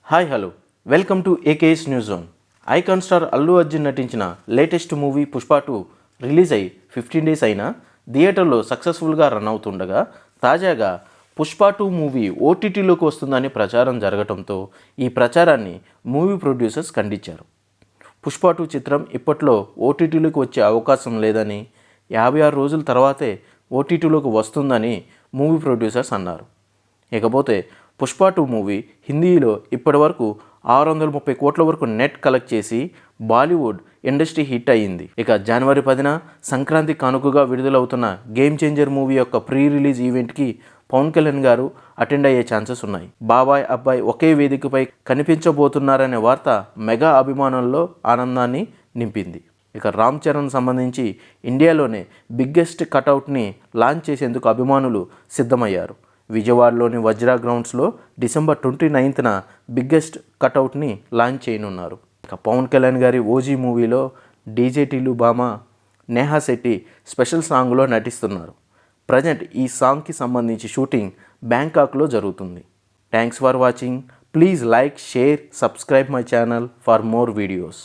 Hello welcome to AKS news zone. Icon star Allu Arjun నటించిన latest movie Pushpa 2 release అయి 15 days అయినా థియేటర్లో సక్సెస్ఫుల్గా రన్ అవుతుండగా తాజాగా పుష్ప 2 మూవీ ఓటీటీలోకి వస్తుందని ప్రచారం జరగడంతో ఈ ప్రచారాన్ని మూవీ ప్రొడ్యూసర్స్ ఖండించారు. పుష్ప 2 చిత్రం ఇప్పట్లో ఓటీటీలోకి వచ్చే అవకాశం లేదని, 56 రోజుల తర్వాతే ఓటీటీలోకి వస్తుందని మూవీ ప్రొడ్యూసర్స్ అన్నారు. ఇకపోతే పుష్ప 2 మూవీ హిందీలో ఇప్పటివరకు 630 కోట్ల వరకు నెట్ కలెక్ట్ చేసి బాలీవుడ్ ఇండస్ట్రీ హిట్ అయ్యింది. ఇక జనవరి 10న సంక్రాంతి కానుకగా విడుదలవుతున్న గేమ్ చేంజర్ మూవీ యొక్క ప్రీ రిలీజ్ ఈవెంట్కి పవన్ కళ్యాణ్ గారు అటెండ్ అయ్యే ఛాన్సెస్ ఉన్నాయి. బాబాయ్ అబ్బాయి ఒకే వేదికపై కనిపించబోతున్నారనే వార్త మెగా అభిమానుల్లో ఆనందాన్ని నింపింది. ఇక రామ్ చరణ్ సంబంధించి ఇండియాలోనే బిగ్గెస్ట్ కటౌట్ని లాంచ్ చేసేందుకు అభిమానులు సిద్ధమయ్యారు. విజయవాడలోని వజ్రా గ్రౌండ్స్లో డిసెంబర్ 29న బిగ్గెస్ట్ కటౌట్ని లాంచ్ చేయనున్నారు. ఇక పవన్ కళ్యాణ్ గారి ఓజీ మూవీలో డీజే టిల్లు భామ నేహా శెట్టి స్పెషల్ సాంగ్లో నటిస్తున్నారు. ప్రజెంట్ ఈ సాంగ్కి సంబంధించి షూటింగ్ బ్యాంకాక్లో జరుగుతుంది. Thanks for watching. Please like, share, subscribe my channel for more videos.